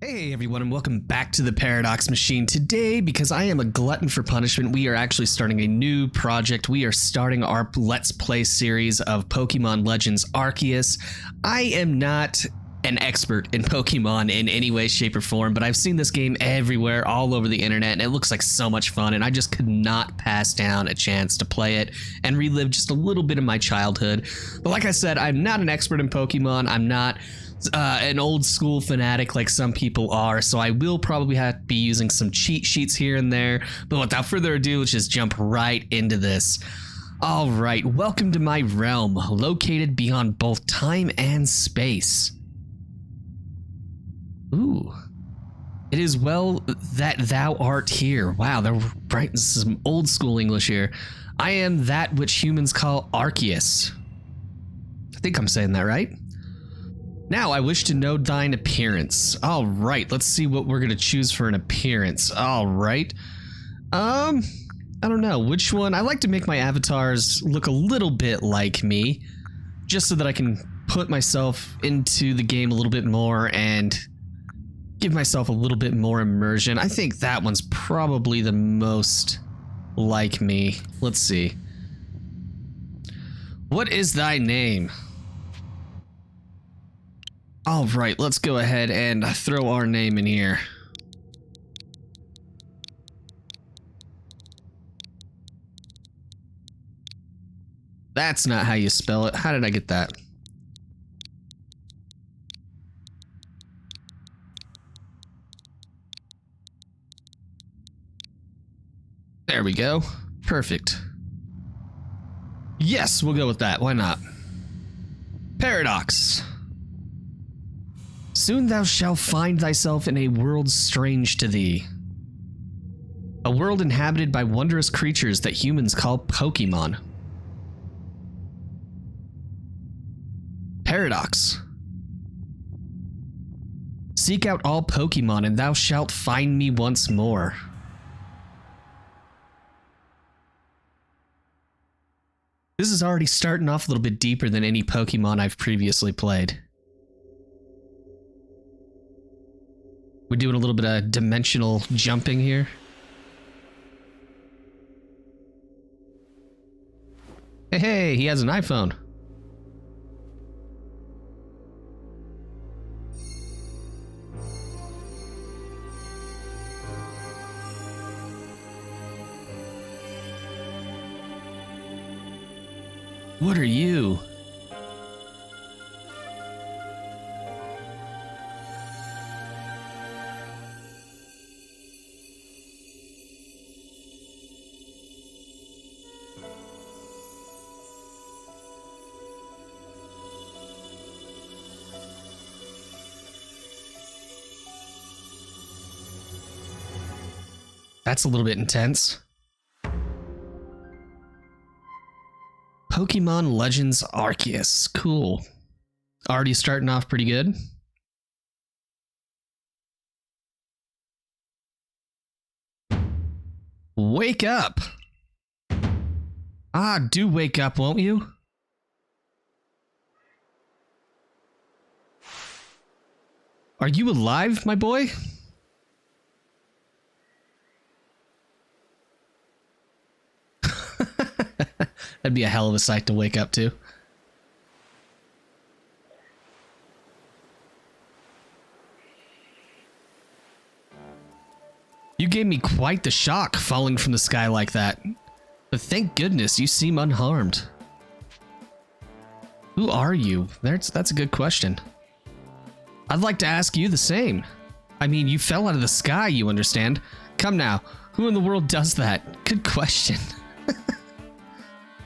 Hey everyone, and welcome back to the Paradox Machine. Today, because I am a glutton for punishment, we are actually starting a new project. We are starting our Let's Play series of Pokemon Legends Arceus. I am not an expert in Pokemon in any way, shape, or form, but I've seen this game everywhere, all over the internet, and it looks like so much fun, and I just could not pass down a chance to play it and relive just a little bit of my childhood. But like I said, I'm not an expert in Pokemon. I'm not an old school fanatic like some people are, so I will probably have to be using some cheat sheets here and there. But without further ado, let's just jump right into this. All right, welcome to my realm, located beyond both time and space. Ooh. It is well that thou art here. Wow, they're right. This is some old school English here. I am that which humans call Arceus. I think I'm saying that right. Now I wish to know thine appearance. All right, let's see what we're gonna choose for an appearance. All right. I don't know which one. I like to make my avatars look a little bit like me, just so that I can put myself into the game a little bit more and give myself a little bit more immersion. I think that one's probably the most like me. Let's see. What is thy name? All right, let's go ahead and throw our name in here. That's not how you spell it. How did I get that? There we go. Perfect. Yes, we'll go with that. Why not? Paradox. Soon thou shalt find thyself in a world strange to thee. A world inhabited by wondrous creatures that humans call Pokemon. Paradox. Seek out all Pokemon and thou shalt find me once more. This is already starting off a little bit deeper than any Pokemon I've previously played. We're doing a little bit of dimensional jumping here. Hey, he has an iPhone. What are you? That's a little bit intense. Pokemon Legends Arceus. Cool. Already starting off pretty good. Wake up! Ah, do wake up, won't you? Are you alive, my boy? That'd be a hell of a sight to wake up to. You gave me quite the shock falling from the sky like that. But thank goodness you seem unharmed. Who are you? That's a good question. I'd like to ask you the same. I mean, you fell out of the sky, you understand. Come now, who in the world does that? Good question.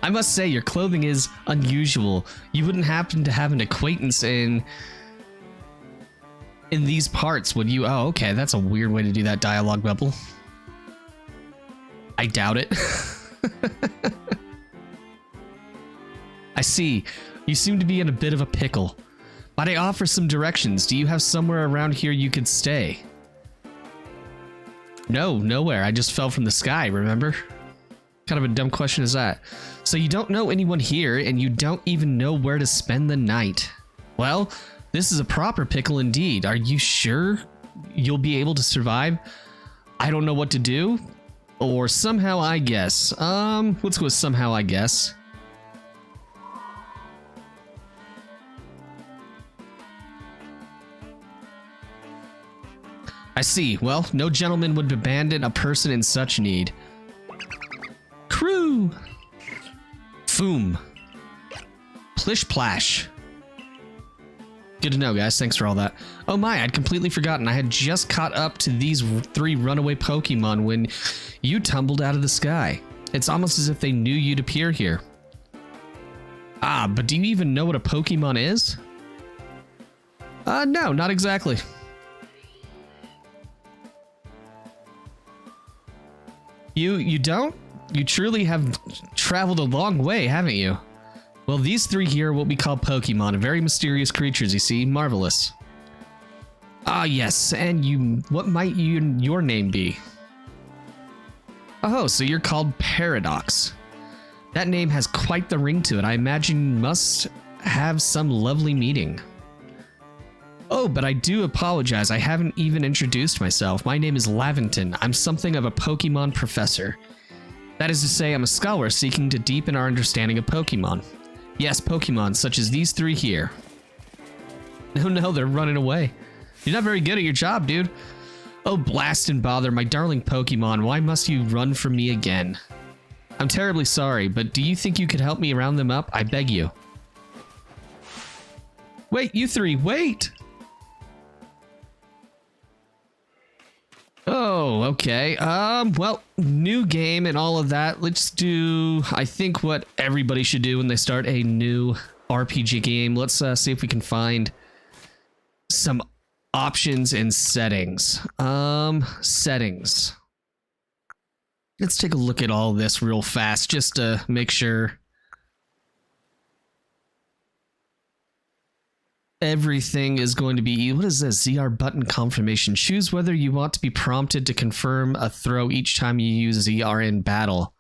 I must say, your clothing is unusual. You wouldn't happen to have an acquaintance in these parts, would you? Oh, okay, that's a weird way to do that dialogue bubble. I doubt it. I see. You seem to be in a bit of a pickle. Might I offer some directions? Do you have somewhere around here you could stay? No, nowhere. I just fell from the sky, remember? Kind of a dumb question is that? So you don't know anyone here, and you don't even know where to spend the night. Well, this is a proper pickle indeed. Are you sure you'll be able to survive. I don't know what to do. Or somehow I guess. Let's go with somehow I guess. I see. Well, no gentleman would abandon a person in such need. Crew! Foom. Plish Plash. Good to know, guys. Thanks for all that. Oh my, I'd completely forgotten. I had just caught up to these 3 runaway Pokemon when you tumbled out of the sky. It's almost as if they knew you'd appear here. Ah, but do you even know what a Pokemon is? No, not exactly. You don't? You truly have traveled a long way, haven't you? Well, these 3 here are what we call Pokemon, very mysterious creatures, you see. Marvelous. Ah, yes, and what might your name be? Oh, so you're called Paradox. That name has quite the ring to it. I imagine you must have some lovely meeting. Oh, but I do apologize. I haven't even introduced myself. My name is Lavington. I'm something of a Pokemon professor. That is to say, I'm a scholar seeking to deepen our understanding of Pokemon. Yes, Pokemon, such as these 3 here. Oh no, they're running away. You're not very good at your job, dude. Oh, blast and bother, my darling Pokemon, why must you run from me again? I'm terribly sorry, but do you think you could help me round them up? I beg you. Wait, you 3, wait! Oh, okay. Well, new game and all of that. Let's do, I think, what everybody should do when they start a new RPG game. Let's see if we can find some options and settings. Settings. Let's take a look at all this real fast just to make sure everything is going to be, what is this? ZR button confirmation. Choose whether you want to be prompted to confirm a throw each time you use ZR in battle.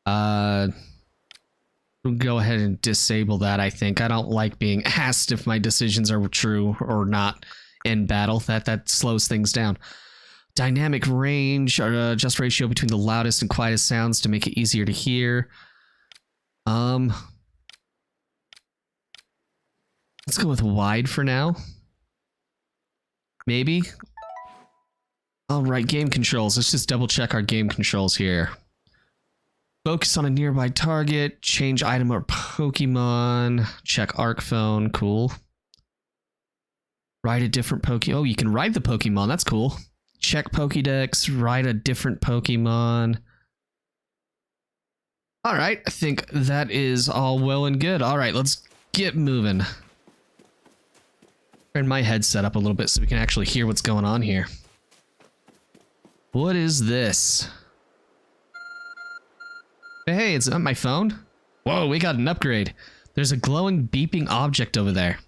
We'll go ahead and disable that, I think. I don't like being asked if my decisions are true or not in battle. That slows things down. Dynamic range, adjust ratio between the loudest and quietest sounds to make it easier to hear. Let's go with wide for now. Maybe. All right, game controls. Let's just double check our game controls here. Focus on a nearby target. Change item or Pokemon. Check Arc Phone. Cool. Ride a different Pokemon. Oh, you can ride the Pokemon. That's cool. Check Pokédex. Ride a different Pokemon. All right, I think that is all well and good. All right, let's get moving. Turn my headset up a little bit so we can actually hear what's going on here. What is this? Hey, it's not my phone. Whoa, we got an upgrade. There's a glowing, beeping object over there.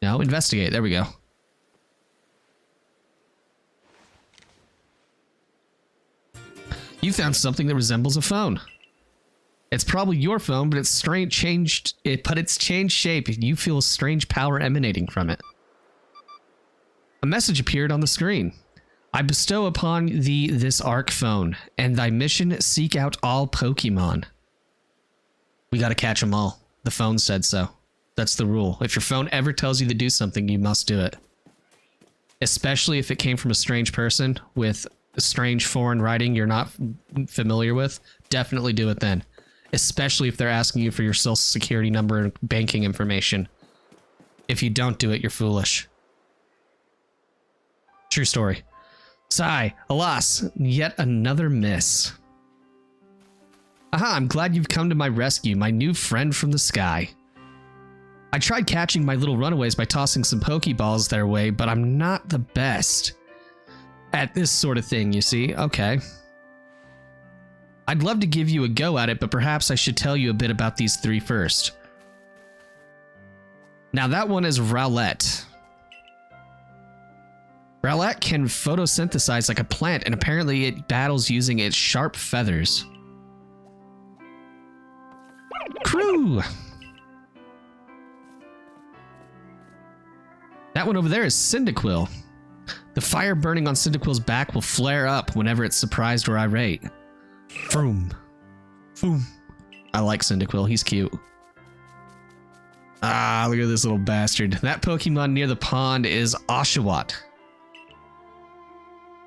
No, investigate. There we go. You found something that resembles a phone. It's probably your phone, but it's changed shape. You feel a strange power emanating from it. A message appeared on the screen. I bestow upon thee this Arc Phone, and thy mission, seek out all Pokemon. We gotta catch them all. The phone said so. That's the rule. If your phone ever tells you to do something, you must do it. Especially if it came from a strange person with a strange foreign writing you're not familiar with. Definitely do it then. Especially if they're asking you for your social security number and banking information. If you don't do it, you're foolish. True story. Sigh, alas, yet another miss. Aha, I'm glad you've come to my rescue, my new friend from the sky. I tried catching my little runaways by tossing some Pokeballs their way, but I'm not the best at this sort of thing, you see? Okay. I'd love to give you a go at it, but perhaps I should tell you a bit about these 3 first. Now that one is Rowlet. Rowlet can photosynthesize like a plant, and apparently it battles using its sharp feathers. Crew! That one over there is Cyndaquil. The fire burning on Cyndaquil's back will flare up whenever it's surprised or irate. Vroom. Vroom. I like Cyndaquil, he's cute. Ah, look at this little bastard. That Pokemon near the pond is Oshawott.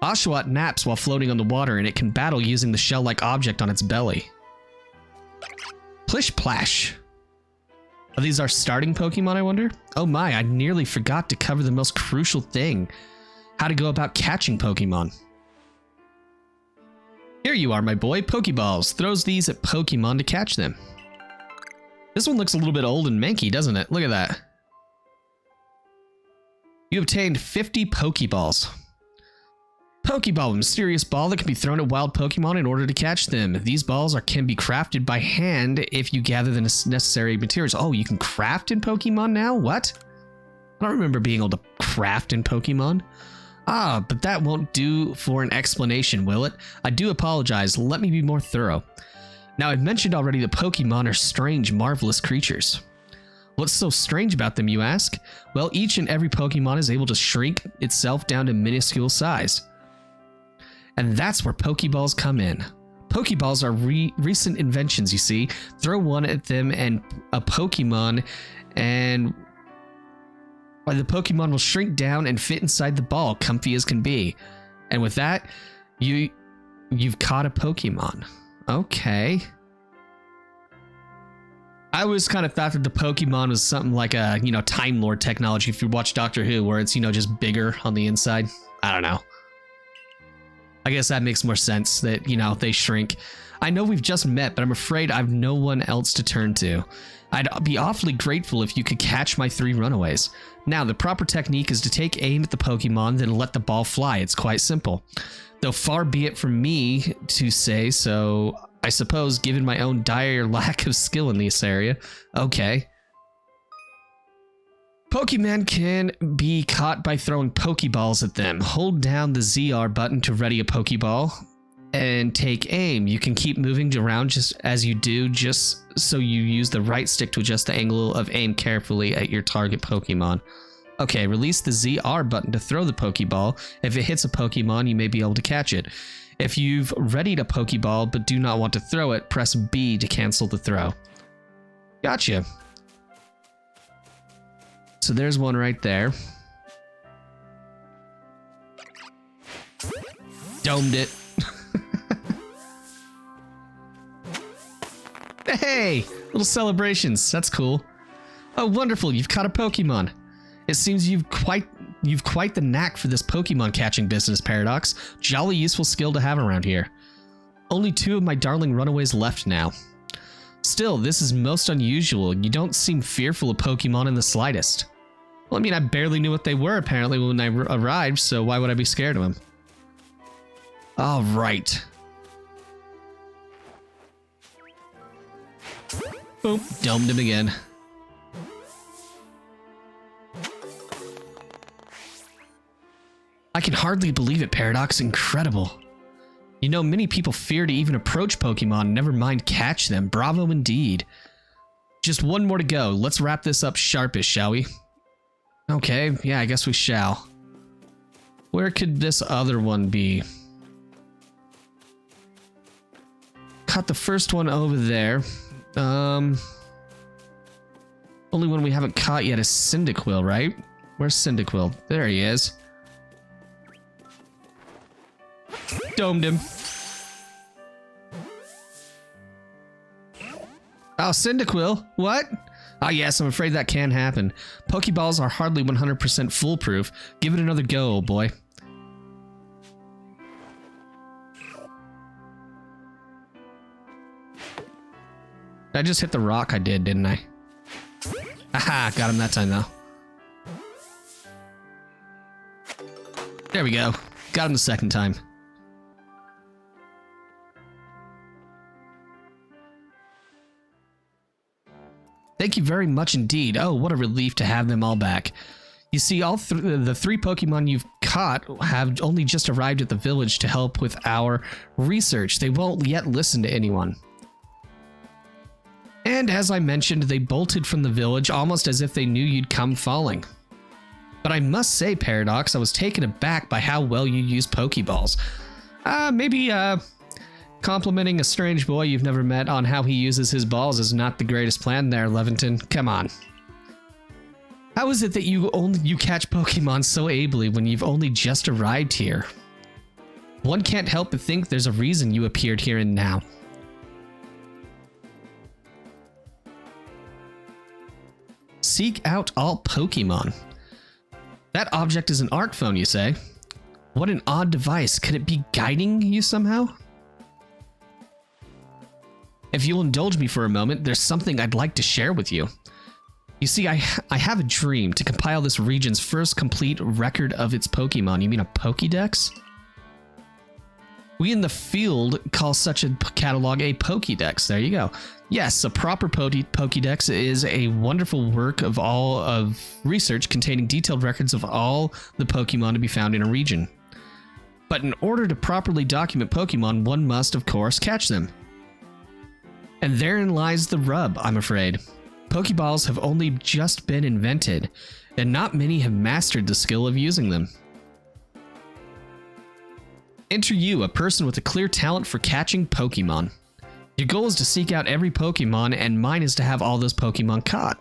Oshawott naps while floating on the water, and it can battle using the shell-like object on its belly. Plish Plash. Are these our starting Pokemon, I wonder? Oh my, I nearly forgot to cover the most crucial thing. How to go about catching Pokemon. Here you are, my boy. Pokeballs. Throws these at Pokemon to catch them. This one looks a little bit old and manky, doesn't it? Look at that. You obtained 50 Pokeballs. Pokeball, a mysterious ball that can be thrown at wild Pokemon in order to catch them. These balls can be crafted by hand if you gather the necessary materials. Oh, you can craft in Pokemon now? What? I don't remember being able to craft in Pokemon. Ah, but that won't do for an explanation, will it? I do apologize. Let me be more thorough. Now, I've mentioned already that Pokemon are strange, marvelous creatures. What's so strange about them, you ask? Well, each and every Pokemon is able to shrink itself down to minuscule size. And that's where Pokeballs come in. Pokeballs are recent inventions, you see. Throw one at them and a Pokemon, and the Pokemon will shrink down and fit inside the ball, comfy as can be. And with that, you've caught a Pokemon. Okay. I always kind of thought that the Pokemon was something like a, Time Lord technology if you watch Doctor Who, where it's, just bigger on the inside. I don't know. I guess that makes more sense that, they shrink. I know we've just met, but I'm afraid I've no one else to turn to. I'd be awfully grateful if you could catch my 3 runaways. Now, the proper technique is to take aim at the Pokemon, then let the ball fly. It's quite simple. Though far be it from me to say so, I suppose, given my own dire lack of skill in this area. Okay. Pokemon can be caught by throwing Pokeballs at them. Hold down the ZR button to ready a Pokeball and take aim. You can keep moving around just as you do, just so you use the right stick to adjust the angle of aim carefully at your target Pokemon. Okay, release the ZR button to throw the Pokeball. If it hits a Pokemon, you may be able to catch it. If you've readied a Pokeball but do not want to throw it, press B to cancel the throw. Gotcha. So there's one right there. Domed it. Hey, little celebrations. That's cool. Oh, wonderful. You've caught a Pokemon. It seems you've quite the knack for this Pokemon catching business, Paradox. Jolly useful skill to have around here. Only 2 of my darling runaways left now. Still, this is most unusual. You don't seem fearful of Pokemon in the slightest. Well, I mean, I barely knew what they were apparently when I arrived, so why would I be scared of them? All right. Boom, domed him again. I can hardly believe it, Paradox. Incredible. Many people fear to even approach Pokemon, never mind catch them. Bravo indeed. Just one more to go. Let's wrap this up sharpish, shall we? Okay, yeah, I guess we shall. Where could this other one be? Caught the first one over there. Only one we haven't caught yet is Cyndaquil, right? Where's Cyndaquil? There he is. Domed him. Oh, Cyndaquil? What? Ah, yes, I'm afraid that can happen. Pokeballs are hardly 100% foolproof. Give it another go, old boy. Did I just hit the rock? I did, didn't I? Aha, got him that time, though. There we go. Got him the second time. Thank you very much indeed. Oh, what a relief to have them all back. You see, the 3 Pokemon you've caught have only just arrived at the village to help with our research. They won't yet listen to anyone. And as I mentioned, they bolted from the village almost as if they knew you'd come falling. But I must say, Paradox, I was taken aback by how well you use Pokeballs. Maybe complimenting a strange boy you've never met on how he uses his balls is not the greatest plan there, Leventon. Come on. How is it that you catch Pokemon so ably when you've only just arrived here? One can't help but think there's a reason you appeared here and now. Seek out all Pokemon. That object is an Arc phone, you say? What an odd device. Could it be guiding you somehow? If you'll indulge me for a moment, there's something I'd like to share with you. You see, I have a dream to compile this region's first complete record of its Pokemon. You mean a Pokédex? We in the field call such a catalog a Pokédex. There you go. Yes, a proper Pokédex is a wonderful work of research containing detailed records of all the Pokemon to be found in a region. But in order to properly document Pokemon, one must, of course, catch them. And therein lies the rub, I'm afraid. Pokeballs have only just been invented, and not many have mastered the skill of using them. Enter you, a person with a clear talent for catching Pokemon. Your goal is to seek out every Pokemon, and mine is to have all those Pokemon caught.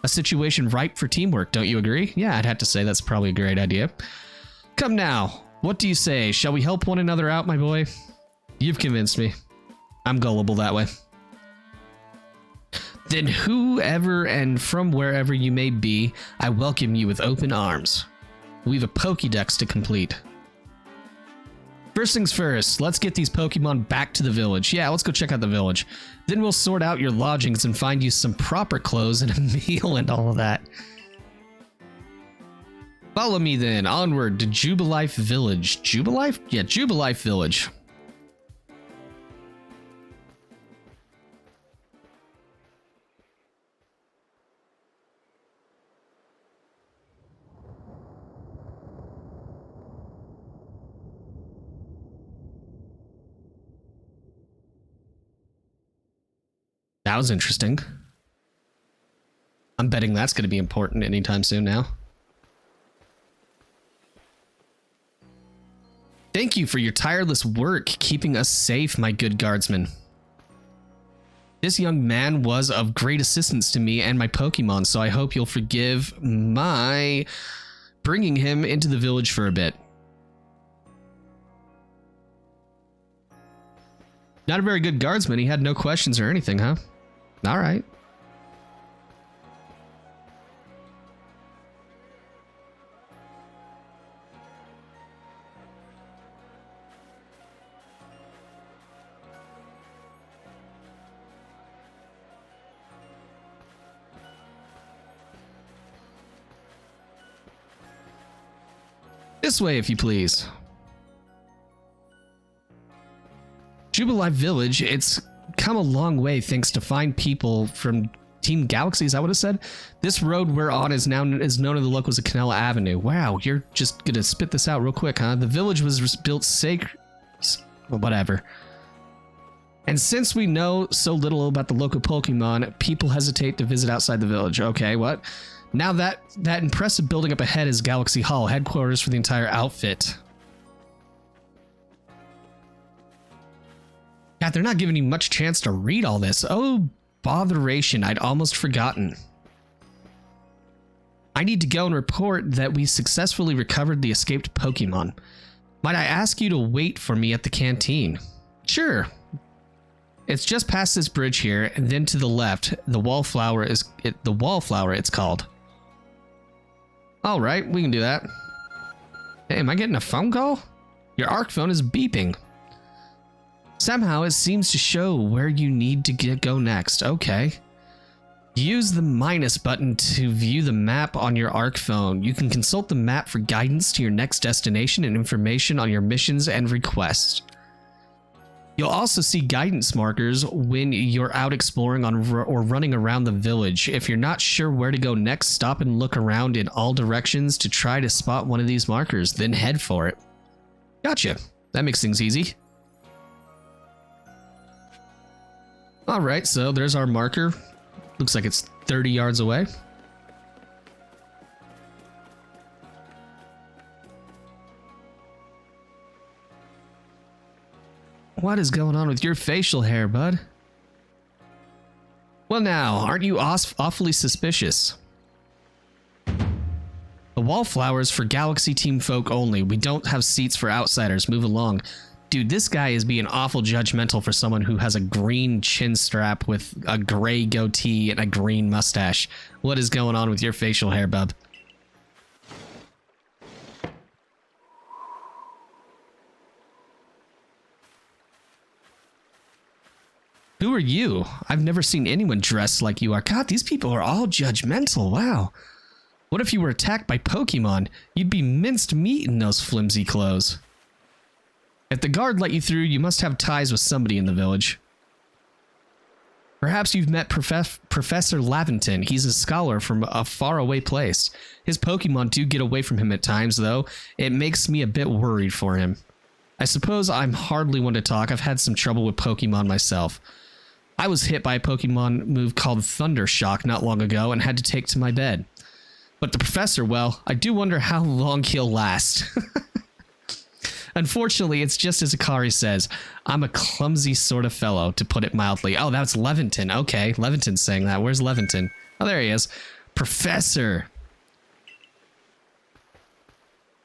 A situation ripe for teamwork, don't you agree? Yeah, I'd have to say that's probably a great idea. Come now, what do you say? Shall we help one another out, my boy? You've convinced me. I'm gullible that way. Then whoever and from wherever you may be, I welcome you with open arms. We've a Pokédex to complete. First things first, let's get these Pokemon back to the village. Yeah, let's go check out the village. Then we'll sort out your lodgings and find you some proper clothes and a meal and all of that. Follow me then, onward to Jubilife Village. Jubilife? Yeah, Jubilife Village. That was interesting. I'm betting that's going to be important anytime soon now. Thank you for your tireless work keeping us safe, my good guardsman. This young man was of great assistance to me and my Pokemon, so I hope you'll forgive my bringing him into the village for a bit. Not a very good guardsman. He had no questions or anything, huh? All right. This way, if you please. Jubilife Village, it's come a long way thanks to fine people from Team Galaxy, is that what it said? This road we're on is known to the locals as Canela Avenue. Wow, you're just gonna spit this out real quick, huh? The village was built sacred... Well, whatever. And since we know so little about the local Pokemon, people hesitate to visit outside the village. Okay, what? Now that impressive building up ahead is Galaxy Hall, headquarters for the entire outfit. God, they're not giving you much chance to read all this. Oh, botheration, I'd almost forgotten. I need to go and report that we successfully recovered the escaped Pokemon. Might I ask you to wait for me at the canteen? Sure. It's just past this bridge here, and then to the left, the Wallflower it's called. All right, we can do that. Hey, am I getting a phone call? Your Arc phone is beeping. Somehow it seems to show where you need to go next. Okay. Use the minus button to view the map on your Arc phone. You can consult the map for guidance to your next destination and information on your missions and requests. You'll also see guidance markers when you're out exploring or running around the village. If you're not sure where to go next, stop and look around in all directions to try to spot one of these markers, then head for it. Gotcha. That makes things easy. All right, so there's our marker. Looks like it's 30 yards away. What is going on with your facial hair, bud? Well now, aren't you awfully suspicious? The wallflowers for Galaxy Team folk only. We don't have seats for outsiders. Move along. Dude, this guy is being awful judgmental for someone who has a green chin strap with a gray goatee and a green mustache. What is going on with your facial hair, bub? Who are you? I've never seen anyone dressed like you are. God, these people are all judgmental. Wow. What if you were attacked by Pokemon? You'd be minced meat in those flimsy clothes. If the guard let you through, you must have ties with somebody in the village. Perhaps you've met Professor Laventon. He's a scholar from a faraway place. His Pokemon do get away from him at times, though. It makes me a bit worried for him. I suppose I'm hardly one to talk. I've had some trouble with Pokemon myself. I was hit by a Pokemon move called Thunder Shock not long ago and had to take to my bed. But the professor, well, I do wonder how long he'll last. Unfortunately, it's just as Akari says. I'm a clumsy sort of fellow, to put it mildly. Oh, that's Leventon. Okay, Leventon's saying that. Where's Leventon? Oh, there he is. Professor.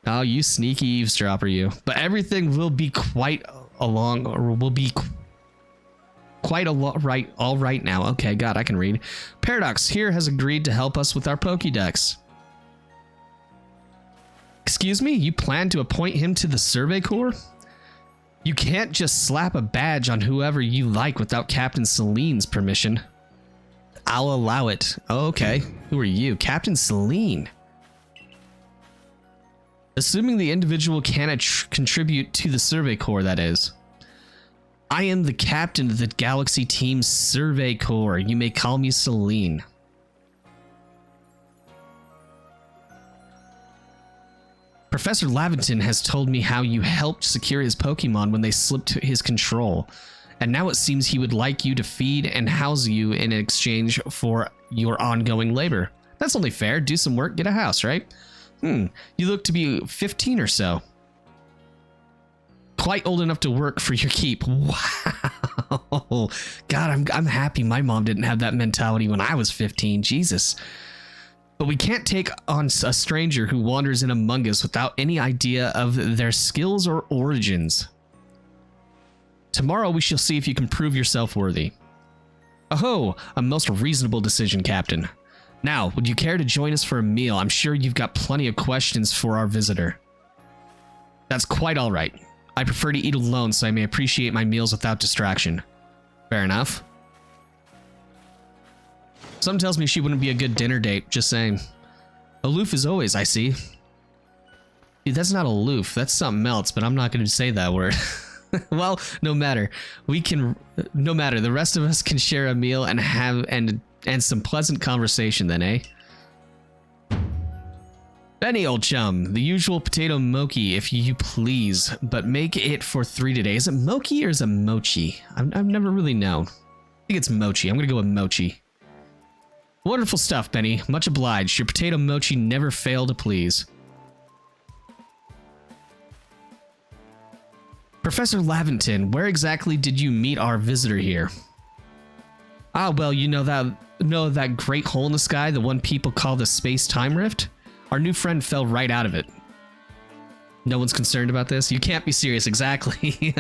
Oh, you sneaky eavesdropper, you. But everything will be quite along, or will be quite a lot right, all right now. Okay, God, I can read. Paradox here has agreed to help us with our Pokédex. Excuse me? You plan to appoint him to the Survey Corps? You can't just slap a badge on whoever you like without Captain Celine's permission. I'll allow it. Okay. Who are you? Captain Celine. Assuming the individual can contribute to the Survey Corps, that is. I am the captain of the Galaxy Team's Survey Corps. You may call me Celine. Professor Laventon has told me how you helped secure his Pokemon when they slipped his control. And now it seems he would like you to feed and house you in exchange for your ongoing labor. That's only fair. Do some work, get a house, right? You look to be 15 or so. Quite old enough to work for your keep. Wow. God, I'm happy my mom didn't have that mentality when I was 15. Jesus. But we can't take on a stranger who wanders in among us without any idea of their skills or origins. Tomorrow we shall see if you can prove yourself worthy. Oh, a most reasonable decision, Captain. Now, would you care to join us for a meal? I'm sure you've got plenty of questions for our visitor. That's quite all right. I prefer to eat alone so I may appreciate my meals without distraction. Fair enough. Some tells me she wouldn't be a good dinner date, just saying. Aloof as always, I see. Dude, that's not aloof, that's something else, but I'm not going to say that word. Well, no matter. No matter, the rest of us can share a meal and have and some pleasant conversation then, eh? Benny, old chum, the usual potato mochi, if you please, but make it for 3 today. Is it mochi or is it mochi? I've never really known. I think it's mochi. I'm going to go with mochi. Wonderful stuff, Benny. Much obliged. Your potato mochi never fail to please. Professor Laventon, where exactly did you meet our visitor here? Ah, well, you know that great hole in the sky, the one people call the space-time rift? Our new friend fell right out of it. No one's concerned about this? You can't be serious, exactly.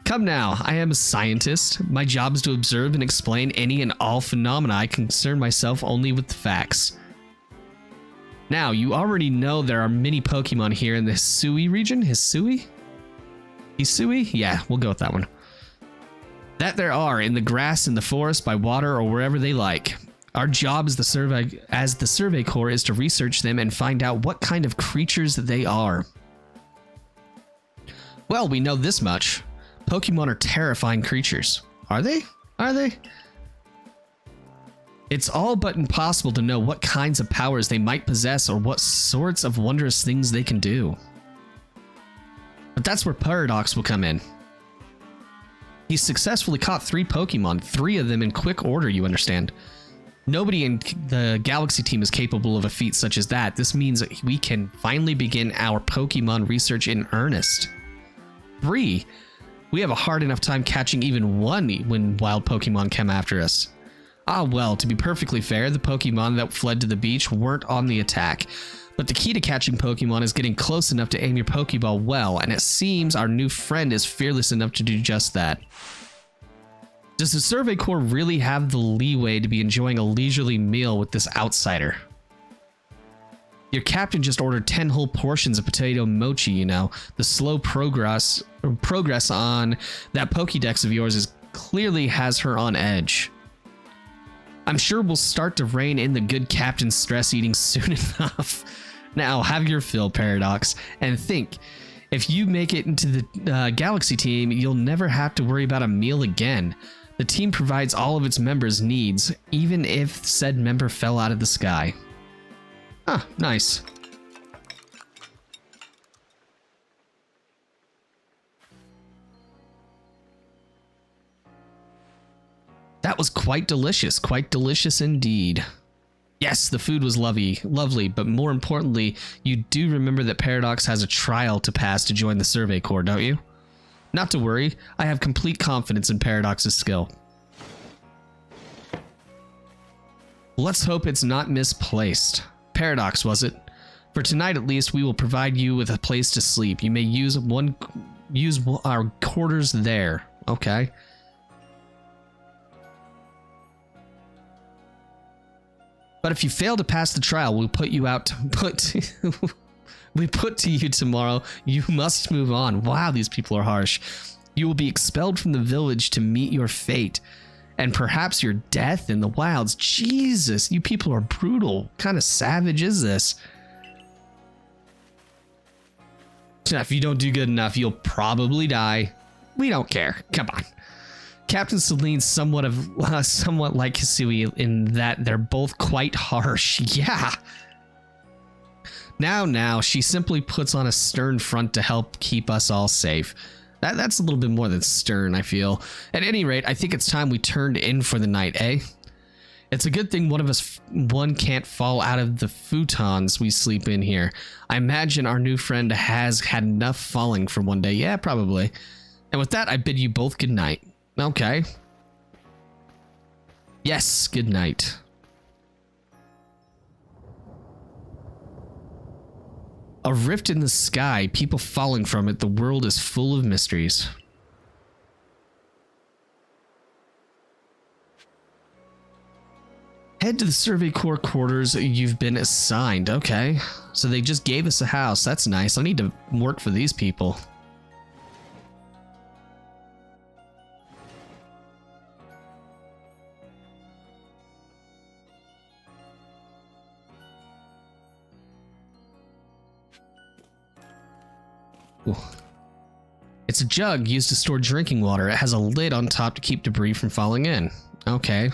Come now, I am a scientist. My job is to observe and explain any and all phenomena. I concern myself only with the facts. Now, you already know there are many Pokemon here in the Hisui region. Hisui? Hisui? Yeah, we'll go with that one. That there are in the grass, in the forest, by water, or wherever they like. Our job as the Survey Corps is to research them and find out what kind of creatures they are. Well, we know this much. Pokemon are terrifying creatures. Are they? Are they? It's all but impossible to know what kinds of powers they might possess or what sorts of wondrous things they can do. But that's where Paradox will come in. He successfully caught 3 Pokemon, 3 of them in quick order, you understand. Nobody in the Galaxy team is capable of a feat such as that. This means we can finally begin our Pokemon research in earnest. 3. We have a hard enough time catching even one when wild Pokemon come after us. Ah well, to be perfectly fair, the Pokemon that fled to the beach weren't on the attack. But the key to catching Pokemon is getting close enough to aim your Pokeball well, and it seems our new friend is fearless enough to do just that. Does the Survey Corps really have the leeway to be enjoying a leisurely meal with this outsider? Your captain just ordered 10 whole portions of potato mochi, you know. The slow progress on that Pokédex of yours clearly has her on edge. I'm sure we'll start to rein in the good captain's stress eating soon enough. Now, have your fill, Paradox, and think, if you make it into the Galaxy team, you'll never have to worry about a meal again. The team provides all of its members' needs, even if said member fell out of the sky. Ah, nice. That was quite delicious indeed. Yes, the food was lovely, but more importantly, you do remember that Paradox has a trial to pass to join the Survey Corps, don't you? Not to worry, I have complete confidence in Paradox's skill. Let's hope it's not misplaced. Paradox, was it? For tonight at least, we will provide you with a place to sleep. You may use our quarters there. Okay. But if you fail to pass the trial, we'll put you out we put to you tomorrow. You must move on. Wow, these people are harsh. You will be expelled from the village to meet your fate. And perhaps your death in the wilds. Jesus, you people are brutal. What kind of savage is this? If you don't do good enough, you'll probably die. We don't care. Come on. Captain Celine's somewhat like Hisui in that they're both quite harsh. Yeah. Now, she simply puts on a stern front to help keep us all safe. That's a little bit more than stern, I feel. At any rate, I think it's time we turned in for the night, eh? It's a good thing one can't fall out of the futons we sleep in here. I imagine our new friend has had enough falling for one day. Yeah, probably. And with that, I bid you both good night. Okay. Yes, good night. A rift in the sky, people falling from it. The world is full of mysteries. Head to the Survey Corps quarters. You've been assigned. Okay. So they just gave us a house. That's nice. I need to work for these people. Ooh. It's a jug used to store drinking water. It has a lid on top to keep debris from falling in. Okay.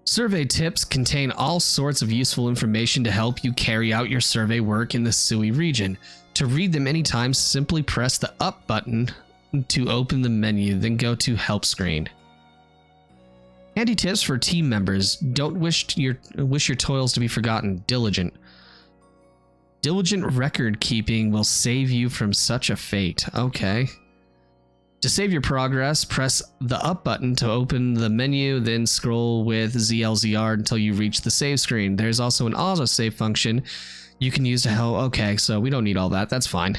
Survey tips contain all sorts of useful information to help you carry out your survey work in the Hisui region. To read them anytime, simply press the up button to open the menu, then go to Help screen. Handy tips for team members. Don't wish your toils to be forgotten. Diligent record keeping will save you from such a fate. Okay. To save your progress, press the up button to open the menu, then scroll with ZLZR until you reach the save screen. There's also an autosave function you can use to help. Okay, so we don't need all that. That's fine.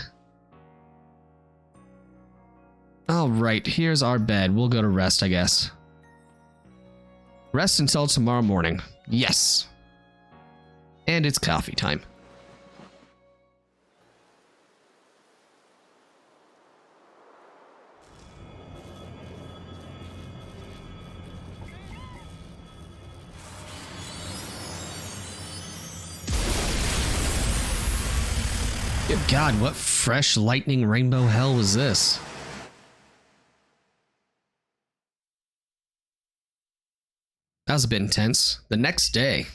All right, here's our bed. We'll go to rest, I guess. Rest until tomorrow morning. Yes. And it's coffee time. Good God, what fresh lightning rainbow hell was this? That was a bit intense. The next day.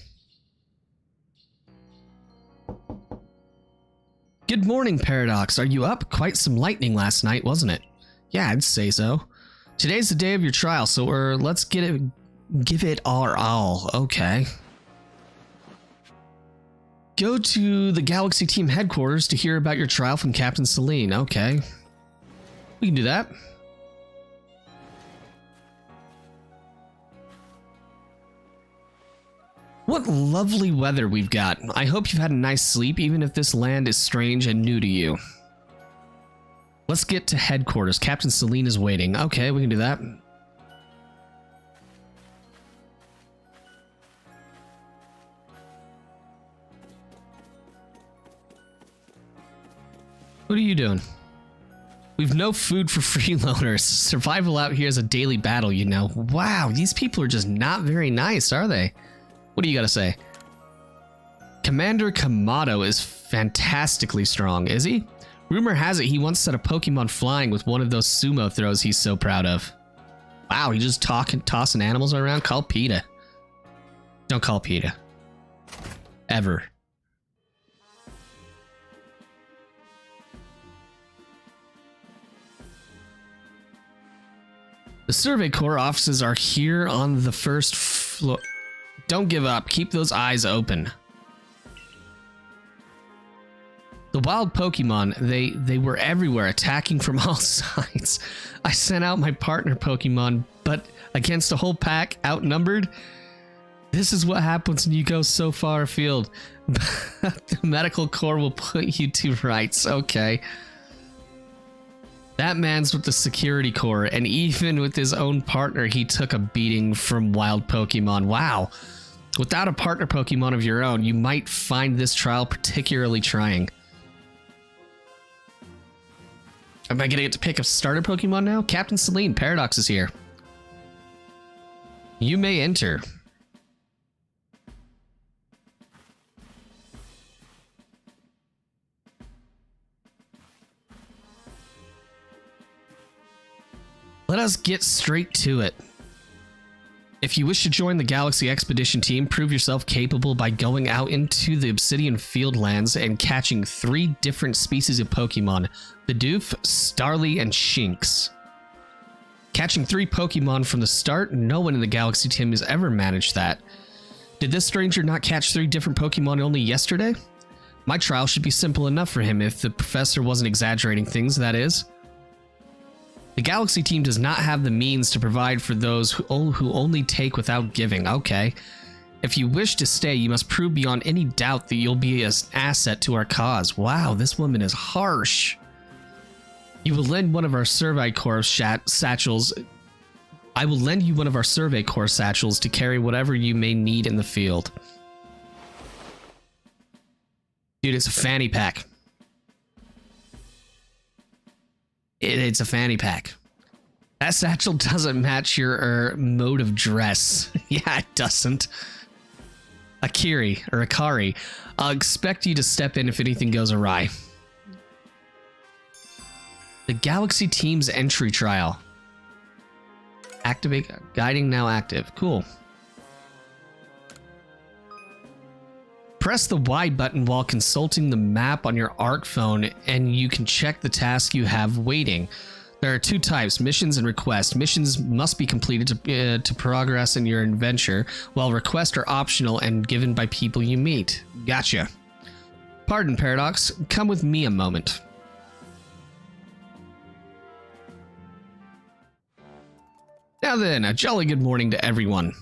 Good morning, Paradox. Are you up? Quite some lightning last night, wasn't it? Yeah, I'd say so. Today's the day of your trial, so let's give it our all. Okay. Go to the Galaxy Team headquarters to hear about your trial from Captain Celine. Okay. We can do that. What lovely weather we've got. I hope you've had a nice sleep, even if this land is strange and new to you. Let's get to headquarters. Captain Celine is waiting. Okay, we can do that. What are you doing? We've no food for freeloaders. Survival out here is a daily battle, you know. Wow, these people are just not very nice, are they? What do you gotta say? Commander Kamado is fantastically strong, is he? Rumor has it he once set a Pokemon flying with one of those sumo throws he's so proud of. Wow, he just tossing animals around? Call PETA. Don't call PETA. Ever. The Survey Corps offices are here on the first floor. Don't give up. Keep those eyes open. The wild Pokemon, they were everywhere, attacking from all sides. I sent out my partner Pokemon, but against a whole pack, outnumbered. This is what happens when you go so far afield. The medical corps will put you to rights. Okay. That man's with the security corps, and even with his own partner, he took a beating from wild Pokemon. Wow. Without a partner Pokemon of your own, you might find this trial particularly trying. Am I gonna get to pick a starter Pokemon now? Captain Celine, Paradox is here. You may enter. Let us get straight to it. If you wish to join the Galaxy Expedition team, prove yourself capable by going out into the Obsidian Fieldlands and catching 3 different species of Pokemon: Bidoof, Starly, and Shinx. Catching 3 Pokemon from the start, no one in the Galaxy team has ever managed that. Did this stranger not catch 3 different Pokemon only yesterday? My trial should be simple enough for him if the professor wasn't exaggerating things, that is. The Galaxy team does not have the means to provide for those who only take without giving. Okay. If you wish to stay, you must prove beyond any doubt that you'll be an asset to our cause. Wow, this woman is harsh. You will lend one of our Survey Corps satchels. I will lend you one of our Survey Corps satchels to carry whatever you may need in the field. Dude, it's a fanny pack. It's a fanny pack. That satchel doesn't match your mode of dress. Yeah, it doesn't. Akari, I'll expect you to step in if anything goes awry. The Galaxy team's entry trial. Activate. Guiding now active. Cool. Press the Y button while consulting the map on your ARC phone, and you can check the task you have waiting. There are 2 types, missions and requests. Missions must be completed to progress in your adventure, while requests are optional and given by people you meet. Gotcha. Pardon, Paradox. Come with me a moment. Now then, a jolly good morning to everyone.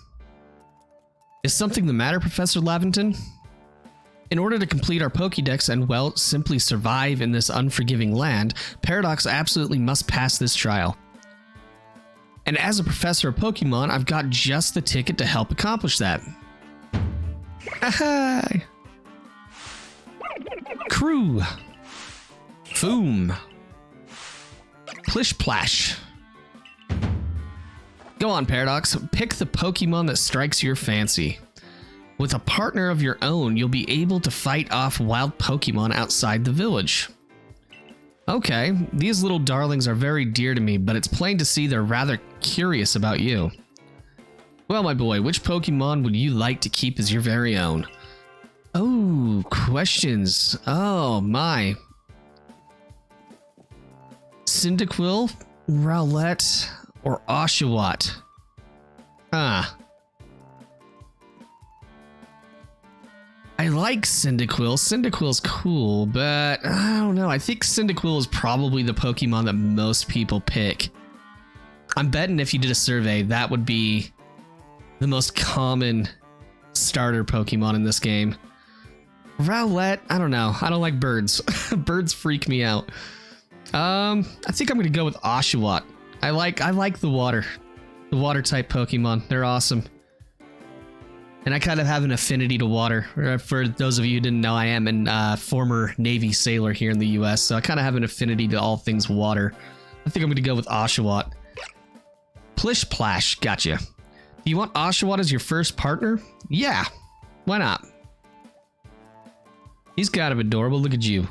Is something the matter, Professor Lavington? In order to complete our Pokédex and, well, simply survive in this unforgiving land, Paradox absolutely must pass this trial. And as a professor of Pokemon, I've got just the ticket to help accomplish that. Hi! Crew! Foom! Plish Plash! Go on, Paradox. Pick the Pokemon that strikes your fancy. With a partner of your own, you'll be able to fight off wild Pokemon outside the village. Okay, these little darlings are very dear to me, but it's plain to see they're rather curious about you. Well, my boy, which Pokemon would you like to keep as your very own? Oh, questions. Oh, my. Cyndaquil, Rowlet or Oshawott? Ah. I like Cyndaquil. Cyndaquil's cool, but I don't know. I think Cyndaquil is probably the Pokemon that most people pick. I'm betting if you did a survey, that would be the most common starter Pokemon in this game. Rowlet, I don't know. I don't like birds. Birds freak me out. I think I'm gonna go with Oshawott. I like the water type Pokemon. They're awesome. And I kind of have an affinity to water. For those of you who didn't know, I am a former Navy sailor here in the US, so I kind of have an affinity to all things water. I think I'm going to go with Oshawott. Plish Plash, gotcha. Do you want Oshawott as your first partner? Yeah, why not? He's kind of adorable, look at you.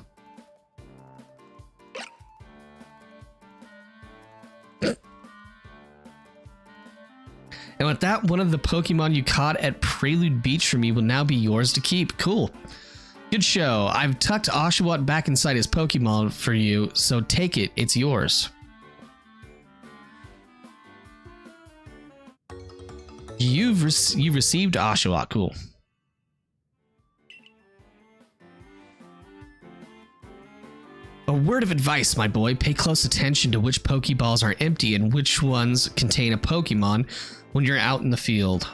And with that, one of the Pokemon you caught at Prelude Beach for me will now be yours to keep. Cool. Good show. I've tucked Oshawott back inside his Pokemon for you, so take it. It's yours. You've received Oshawott. Cool. A word of advice, my boy. Pay close attention to which Pokeballs are empty and which ones contain a Pokemon when you're out in the field.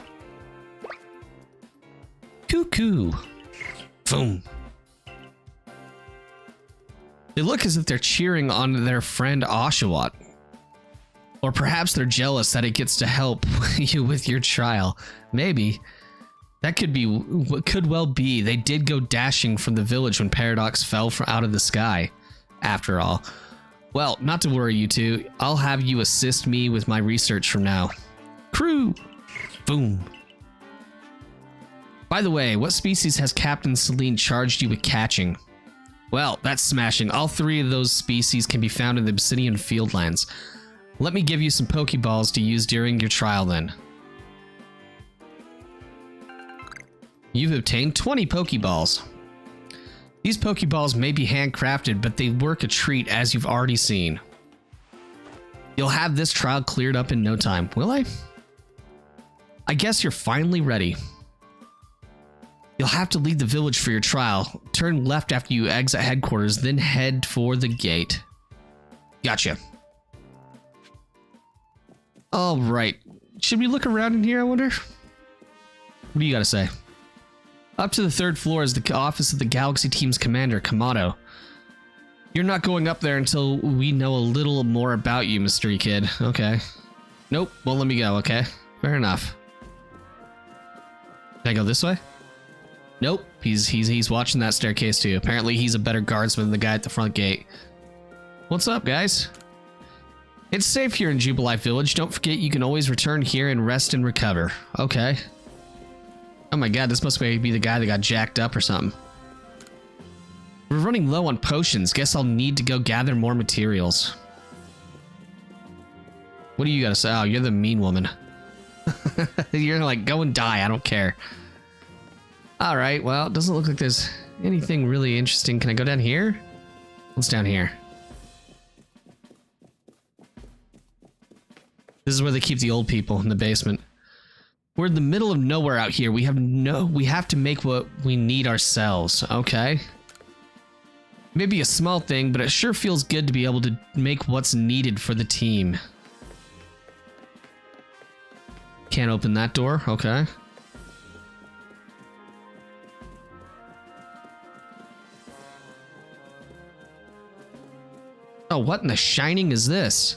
Cuckoo. Boom. They look as if they're cheering on their friend Oshawott. Or perhaps they're jealous that it gets to help you with your trial. Maybe. That could well be. They did go dashing from the village when Paradox fell from out of the sky. After all. Well, not to worry, you two. I'll have you assist me with my research from now. Crew! Boom. By the way, what species has Captain Celine charged you with catching? Well, that's smashing. All three of those species can be found in the Obsidian Fieldlands. Let me give you some Pokeballs to use during your trial then. You've obtained 20 Pokeballs. These Pokeballs may be handcrafted, but they work a treat as you've already seen. You'll have this trial cleared up in no time, will I? I guess you're finally ready. You'll have to leave the village for your trial. Turn left after you exit headquarters, then head for the gate. Gotcha. All right. Should we look around in here, I wonder? What do you got to say? Up to the 3rd floor is the office of the Galaxy Team's commander, Kamado. You're not going up there until we know a little more about you, mystery kid. Okay. Nope. Well, let me go, okay? Fair enough. Can I go this way? Nope. He's watching that staircase too. Apparently he's a better guardsman than the guy at the front gate. What's up, guys? It's safe here in Jubilife Village. Don't forget you can always return here and rest and recover. Okay. Oh my god, this must be the guy that got jacked up or something. We're running low on potions. Guess I'll need to go gather more materials. What do you gotta say? Oh, you're the mean woman. You're like, go and die. I don't care. Alright, well, it doesn't look like there's anything really interesting. Can I go down here? What's down here? This is where they keep the old people, in the basement. We're in the middle of nowhere out here. We have to make what we need ourselves, okay? Maybe a small thing, but it sure feels good to be able to make what's needed for the team. Can't open that door, okay. Oh, what in the shining is this?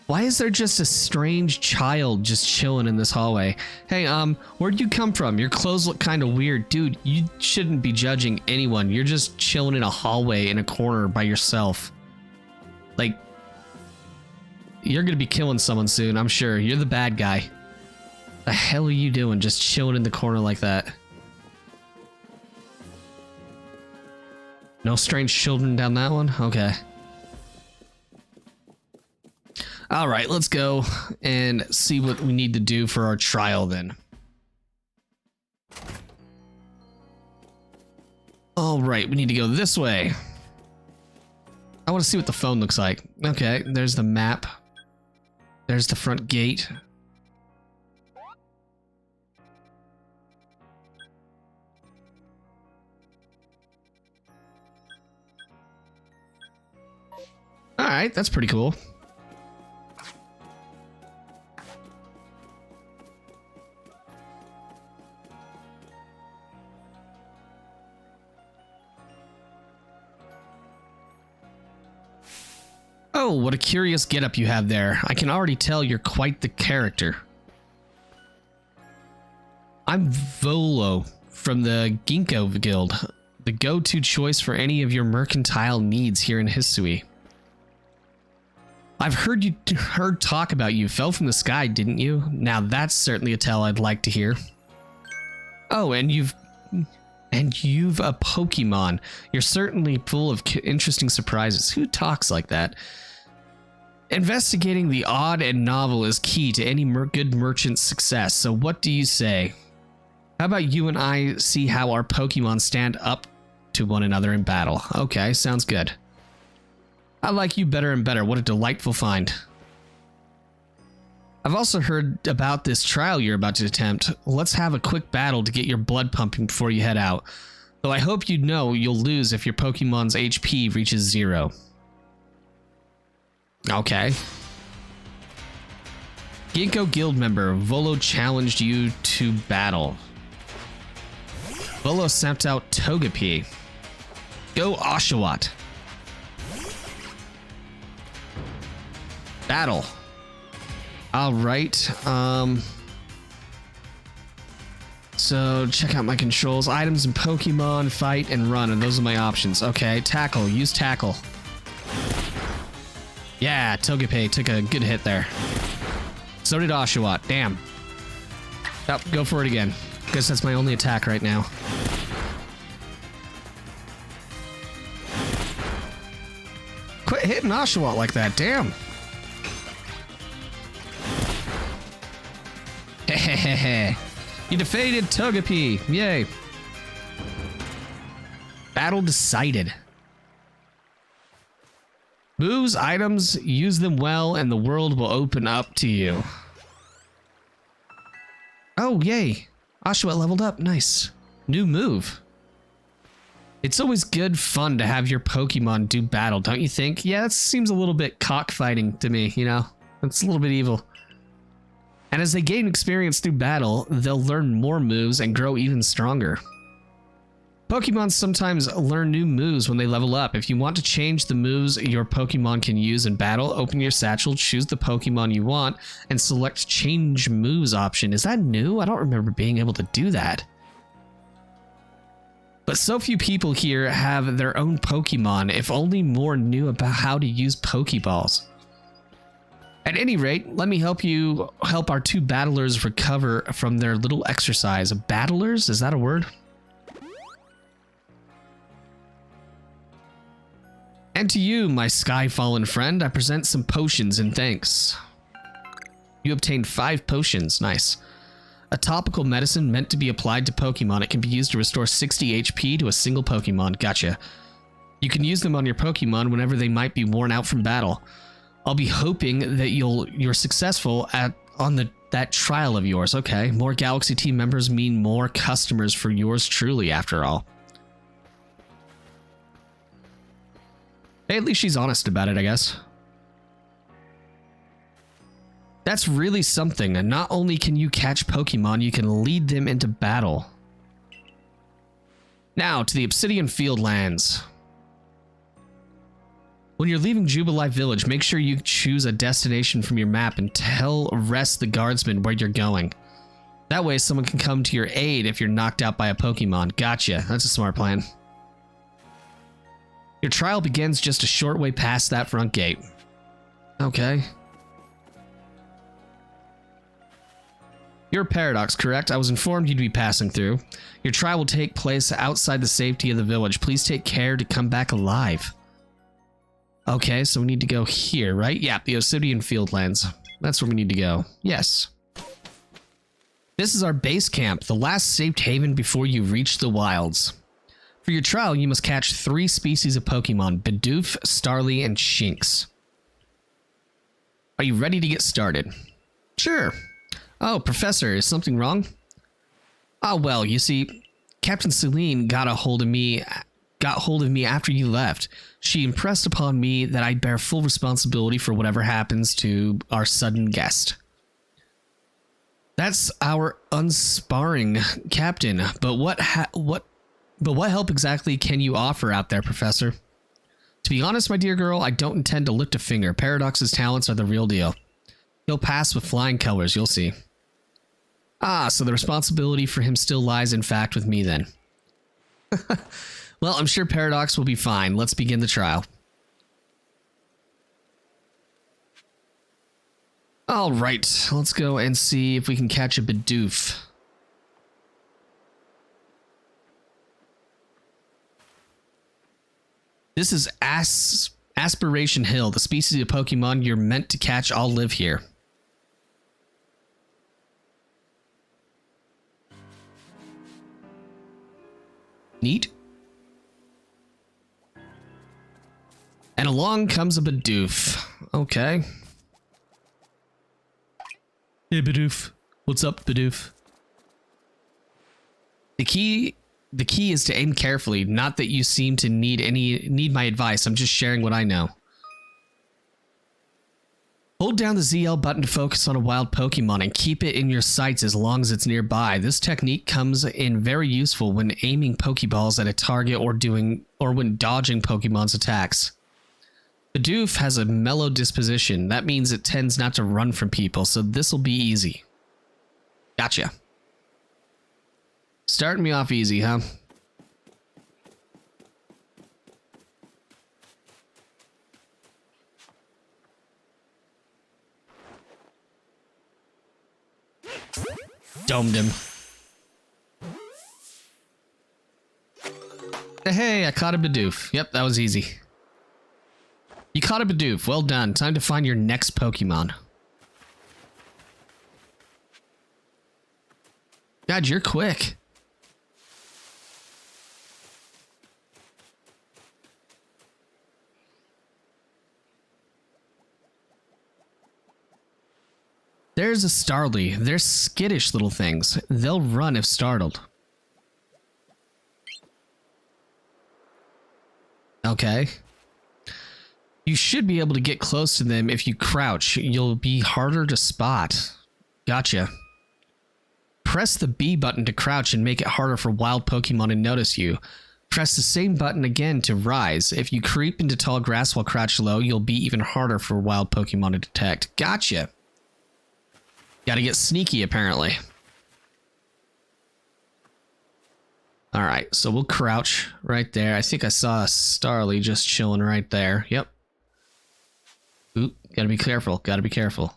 Why is there just a strange child just chilling in this hallway? Hey, where'd you come from? Your clothes look kind of weird. Dude, you shouldn't be judging anyone. You're just chilling in a hallway in a corner by yourself. Like, you're gonna be killing someone soon, I'm sure. You're the bad guy. The hell are you doing just chilling in the corner like that? No strange children down that one? Okay. All right, let's go and see what we need to do for our trial then. All right, we need to go this way. I want to see what the phone looks like. Okay, there's the map. There's the front gate. Alright, that's pretty cool. Oh, what a curious getup you have there. I can already tell you're quite the character. I'm Volo from the Ginkgo Guild, the go-to choice for any of your mercantile needs here in Hisui. I've heard talk about you. Fell from the sky, didn't you? Now that's certainly a tale I'd like to hear. Oh, and you've a Pokemon. You're certainly full of interesting surprises. Who talks like that? Investigating the odd and novel is key to any good merchant's success. So what do you say? How about you and I see how our Pokemon stand up to one another in battle? Okay, sounds good. I like you better and better. What a delightful find. I've also heard about this trial you're about to attempt. Let's have a quick battle to get your blood pumping before you head out. Though I hope you know you'll lose if your Pokemon's HP reaches 0. Okay. Ginkgo Guild member, Volo challenged you to battle. Volo sent out Togepi. Go Oshawott. Battle. Alright, so check out my controls. Items and Pokemon, fight, and run, and those are my options. Okay, tackle. Use tackle. Yeah, Togepi took a good hit there. So did Oshawott. Damn. Oh, go for it again. Guess that's my only attack right now. Quit hitting Oshawott like that. Damn. Hehehe. You defeated Togepi. Yay. Battle decided. Moves, items, use them well, and the world will open up to you. Oh, yay. Oshawott leveled up. Nice. New move. It's always good fun to have your Pokemon do battle, don't you think? Yeah, that seems a little bit cockfighting to me, you know? It's a little bit evil. And as they gain experience through battle, they'll learn more moves and grow even stronger. Pokemon sometimes learn new moves when they level up. If you want to change the moves your Pokemon can use in battle, open your satchel, choose the Pokemon you want, and select Change Moves option. Is that new? I don't remember being able to do that. But so few people here have their own Pokemon. If only more knew about how to use Pokeballs. At any rate, let me help our two battlers recover from their little exercise. Battlers? Is that a word? And to you, my sky-fallen friend, I present some potions in thanks. You obtained 5 potions. Nice. A topical medicine meant to be applied to Pokemon. It can be used to restore 60 HP to a single Pokemon. Gotcha. You can use them on your Pokemon whenever they might be worn out from battle. I'll be hoping that you're successful on that trial of yours. Okay, more Galaxy team members mean more customers for yours truly, after all. Hey, at least she's honest about it, I guess. That's really something. And not only can you catch Pokemon, you can lead them into battle. Now to the Obsidian Fieldlands. When you're leaving Jubilife Village, make sure you choose a destination from your map and tell Rest the guardsman where you're going. That way someone can come to your aid if you're knocked out by a Pokemon. Gotcha. That's a smart plan. Your trial begins just a short way past that front gate. Okay. You're a Paradox, correct? I was informed you'd be passing through. Your trial will take place outside the safety of the village. Please take care to come back alive. Okay, so we need to go here, right? Yeah, the Obsidian Fieldlands. That's where we need to go. Yes. This is our base camp, the last safe haven before you reach the wilds. For your trial, you must catch 3 species of Pokemon: Bidoof, Starly, and Shinx. Are you ready to get started? Sure. Oh, Professor, is something wrong? Oh, well, you see, Captain Celine got hold of me after you left. She impressed upon me that I bear full responsibility for whatever happens to our sudden guest. That's our unsparring captain, but what help exactly can you offer out there, Professor? To be honest, my dear girl, I don't intend to lift a finger. Paradox's talents are the real deal. He'll pass with flying colors, you'll see. Ah, so the responsibility for him still lies, in fact, with me then. Well, I'm sure Paradox will be fine. Let's begin the trial. All right, let's go and see if we can catch a Bidoof. This is Aspiration Hill. The species of Pokemon you're meant to catch all live here. Neat. And along comes a Bidoof. Okay. Hey, Bidoof. What's up, Bidoof? The key is to aim carefully. Not that you seem to need my advice. I'm just sharing what I know. Hold down the ZL button to focus on a wild Pokemon and keep it in your sights as long as it's nearby. This technique comes in very useful when aiming Pokeballs at a target or when dodging Pokemon's attacks. Bidoof has a mellow disposition. That means it tends not to run from people, so this'll be easy. Gotcha. Starting me off easy, huh? Domed him. Hey, I caught a Bidoof. Yep, that was easy. You caught a Bidoof. Well done. Time to find your next Pokemon. God, you're quick. There's a Starly. They're skittish little things. They'll run if startled. Okay. You should be able to get close to them if you crouch. You'll be harder to spot. Gotcha. Press the B button to crouch and make it harder for wild Pokemon to notice you. Press the same button again to rise. If you creep into tall grass while crouched low, you'll be even harder for wild Pokemon to detect. Gotcha. Gotta get sneaky, apparently. Alright, so we'll crouch right there. I think I saw a Starly just chilling right there. Yep. Ooh, gotta be careful. Gotta be careful.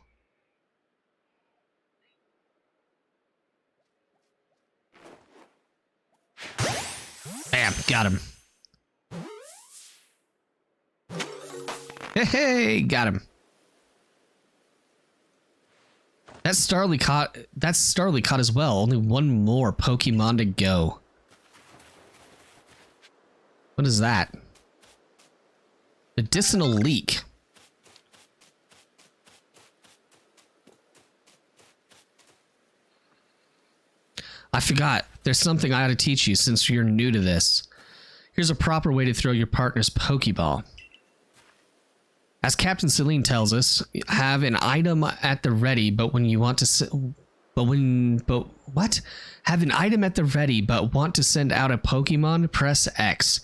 Bam, got him. Hey, got him. That's Starly caught as well. Only one more Pokemon to go. What is that? Medicinal leak. I forgot. There's something I ought to teach you since you're new to this. Here's a proper way to throw your partner's Pokeball. As Captain Celine tells us, have an item at the ready, but when you want to Have an item at the ready, but want to send out a Pokemon, press X.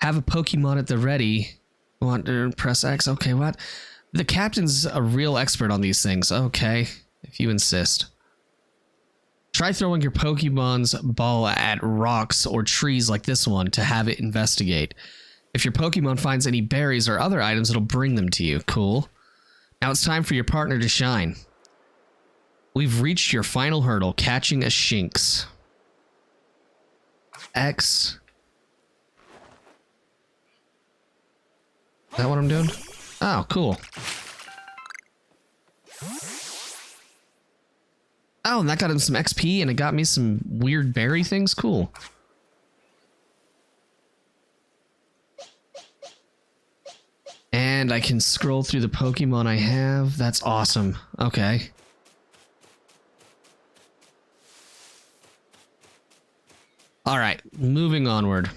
Have a Pokemon at the ready, want to press X. Okay, what? The captain's a real expert on these things. Okay, if you insist. Try throwing your Pokemon's ball at rocks or trees like this one to have it investigate. If your Pokemon finds any berries or other items, it'll bring them to you. Cool. Now it's time for your partner to shine. We've reached your final hurdle, catching a Shinx. X. Is that what I'm doing? Oh, cool. Oh, and that got him some XP, and it got me some weird berry things. Cool. And I can scroll through the Pokemon I have. That's awesome. Okay. All right, moving onward.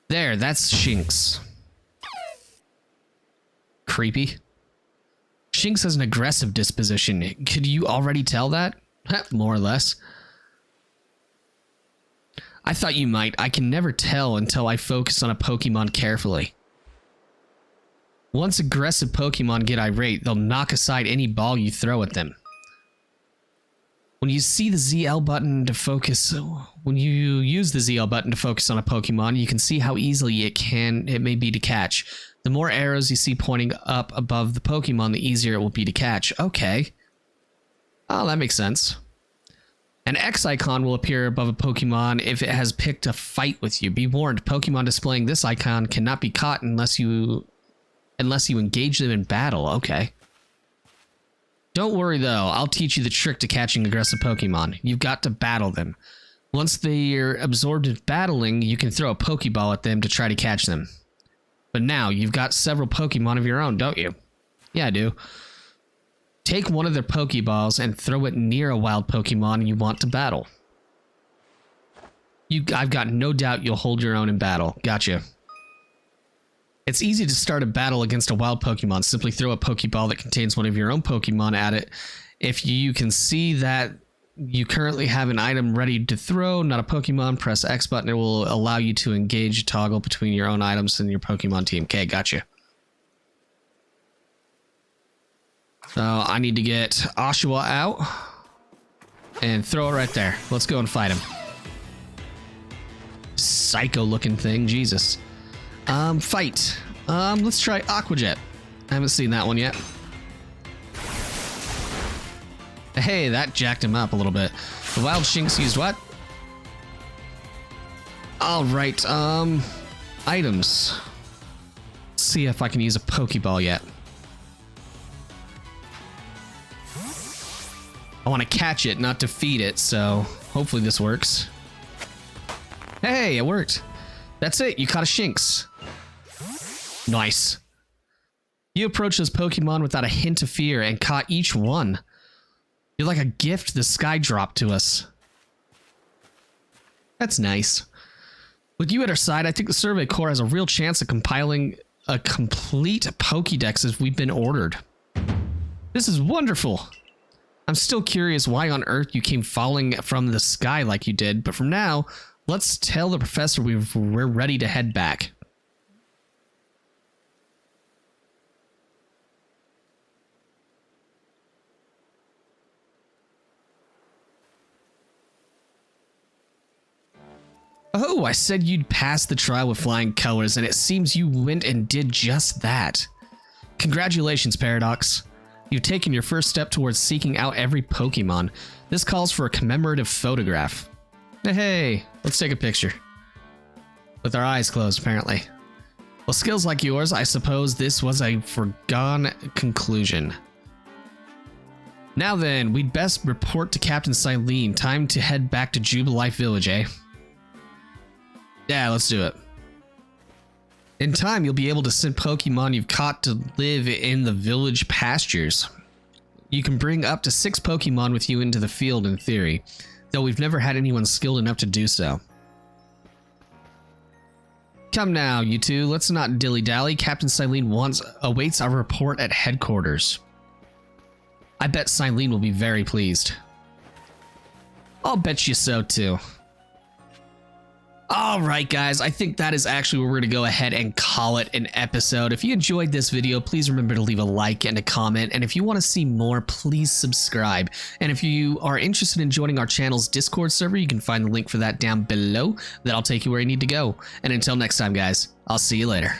There, that's Shinx. Creepy. Shinx has an aggressive disposition. Could you already tell that? More or less. I thought you might. I can never tell until I focus on a Pokemon carefully. Once aggressive Pokemon get irate, they'll knock aside any ball you throw at them. When you see the ZL button to focus, when you use the ZL button to focus on a Pokemon, you can see how easily it may be to catch. The more arrows you see pointing up above the Pokemon, the easier it will be to catch. Okay. Oh, that makes sense. An X icon will appear above a Pokemon if it has picked a fight with you. Be warned, Pokemon displaying this icon cannot be caught unless you engage them in battle. Okay. Don't worry though, I'll teach you the trick to catching aggressive Pokemon. You've got to battle them. Once they're absorbed in battling, you can throw a Pokeball at them to try to catch them. But now, you've got several Pokemon of your own, don't you? Yeah, I do. Take one of their Pokeballs and throw it near a wild Pokemon you want to battle. I've got no doubt you'll hold your own in battle. Gotcha. It's easy to start a battle against a wild Pokemon. Simply throw a Pokeball that contains one of your own Pokemon at it. If you can see that you currently have an item ready to throw, not a Pokemon, press X button. It will allow you to engage a toggle between your own items and your Pokemon team. Okay, gotcha. So I need to get Oshawott out and throw it right there. Let's go and fight him. Psycho looking thing, Jesus. Fight. Let's try Aqua Jet. I haven't seen that one yet. Hey, that jacked him up a little bit. The wild Shinx used what? Alright, items. Let's see if I can use a Pokeball yet. I want to catch it, not defeat it, so hopefully this works. Hey, it worked. That's it, you caught a Shinx. Nice. You approached those Pokemon without a hint of fear and caught each one. You're like a gift the sky dropped to us. That's nice. With you at our side, I think the Survey Corps has a real chance of compiling a complete Pokédex as we've been ordered. This is wonderful. I'm still curious why on earth you came falling from the sky like you did, but for now, let's tell the professor we're ready to head back. Oh, I said you'd pass the trial with flying colors, and it seems you went and did just that. Congratulations, Paradox. You've taken your first step towards seeking out every Pokemon. This calls for a commemorative photograph. Hey, let's take a picture. With our eyes closed, apparently. Well, skills like yours, I suppose this was a foregone conclusion. Now then, we'd best report to Captain Silene. Time to head back to Jubilife Village, eh? Yeah, let's do it. In time, you'll be able to send Pokemon you've caught to live in the village pastures. You can bring up to 6 Pokemon with you into the field in theory, though we've never had anyone skilled enough to do so. Come now, you two, let's not dilly-dally. Captain Silene awaits our report at headquarters. I bet Silene will be very pleased. I'll bet you so too. Alright guys, I think that is actually where we're going to go ahead and call it an episode. If you enjoyed this video, please remember to leave a like and a comment. And if you want to see more, please subscribe. And if you are interested in joining our channel's Discord server, you can find the link for that down below. That'll take you where you need to go. And until next time guys, I'll see you later.